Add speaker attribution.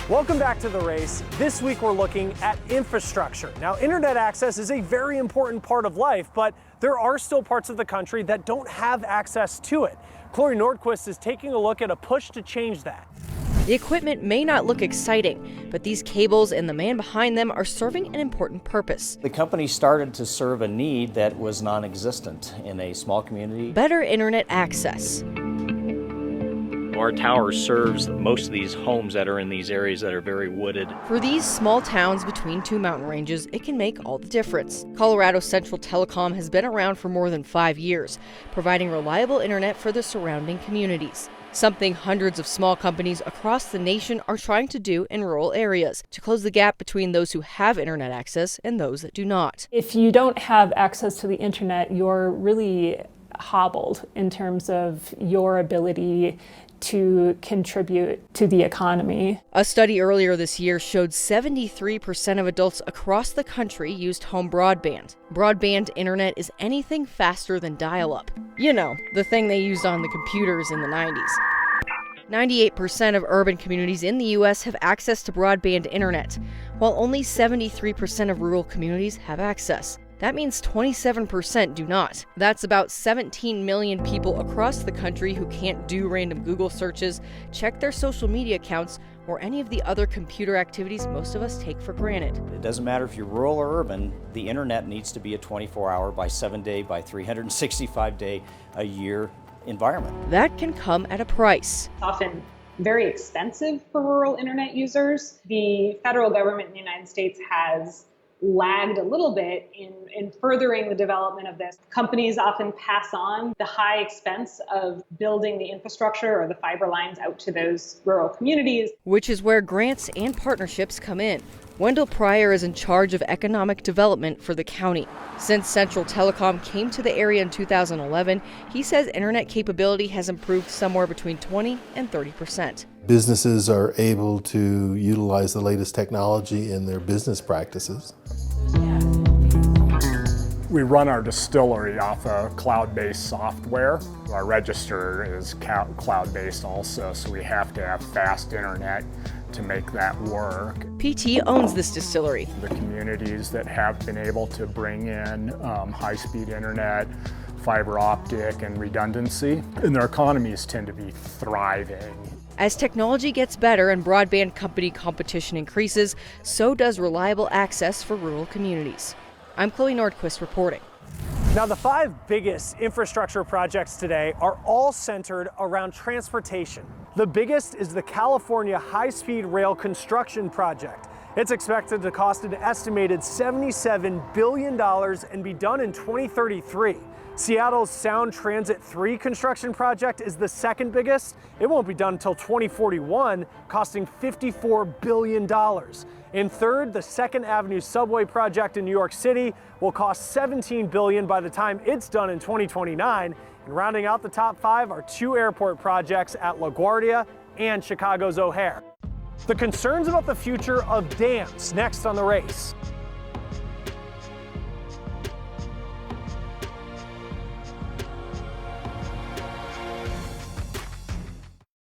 Speaker 1: Welcome back to The Race. This week we're looking at infrastructure. Now, internet access is a very important part of life, but there are still parts of the country that don't have access to it. Chloe Nordquist is taking a look at a push to change that.
Speaker 2: The equipment may not look exciting, but these cables and the man behind them are serving an important purpose.
Speaker 3: The company started to serve a need that was non-existent in a small community.
Speaker 2: Better internet access.
Speaker 4: Our tower serves most of these homes that are in these areas that are very wooded.
Speaker 2: For these small towns between two mountain ranges, it can make all the difference. Colorado Central Telecom has been around for more than 5 years, providing reliable internet for the surrounding communities. Something hundreds of small companies across the nation are trying to do in rural areas to close the gap between those who have internet access and those that do not.
Speaker 5: If you don't have access to the internet, you're really hobbled in terms of your ability to contribute to the economy.
Speaker 2: A study earlier this year showed 73% of adults across the country used home broadband. Broadband internet is anything faster than dial-up. You know, the thing they used on the computers in the 90s. 98% of urban communities in the U.S. have access to broadband internet, while only 73% of rural communities have access. That means 27% do not. That's about 17 million people across the country who can't do random Google searches, check their social media accounts, or any of the other computer activities most of us take for granted.
Speaker 3: It doesn't matter if you're rural or urban, the internet needs to be a 24-hour by 7-day by 365-day a year environment.
Speaker 2: That can come at a price.
Speaker 6: Often very expensive for rural internet users. The federal government in the United States has lagged a little bit in furthering the development of this. Companies often pass on the high expense of building the infrastructure or the fiber lines out to those rural communities.
Speaker 2: Which is where grants and partnerships come in. Wendell Pryor is in charge of economic development for the county. Since Central Telecom came to the area in 2011, he says internet capability has improved somewhere between 20 and 30%.
Speaker 7: Businesses are able to utilize the latest technology in their business practices.
Speaker 8: We run our distillery off of cloud-based software. Our register is cloud-based also, so we have to have fast internet to make that work.
Speaker 2: PT owns this distillery.
Speaker 8: The communities that have been able to bring in high-speed internet, fiber optic, and redundancy, and their economies tend to be thriving.
Speaker 2: As technology gets better and broadband company competition increases, so does reliable access for rural communities. I'm Chloe Nordquist reporting.
Speaker 1: Now, the 5 biggest infrastructure projects today are all centered around transportation. The biggest is the California High-Speed Rail Construction Project. It's expected to cost an estimated $77 billion and be done in 2033. Seattle's Sound Transit 3 construction project is the second biggest. It won't be done until 2041, costing $54 billion. In third, the 2nd Avenue subway project in New York City will cost $17 billion by the time it's done in 2029. And rounding out the top 5 are 2 airport projects at LaGuardia and Chicago's O'Hare. The concerns about the future of dams next on The Race.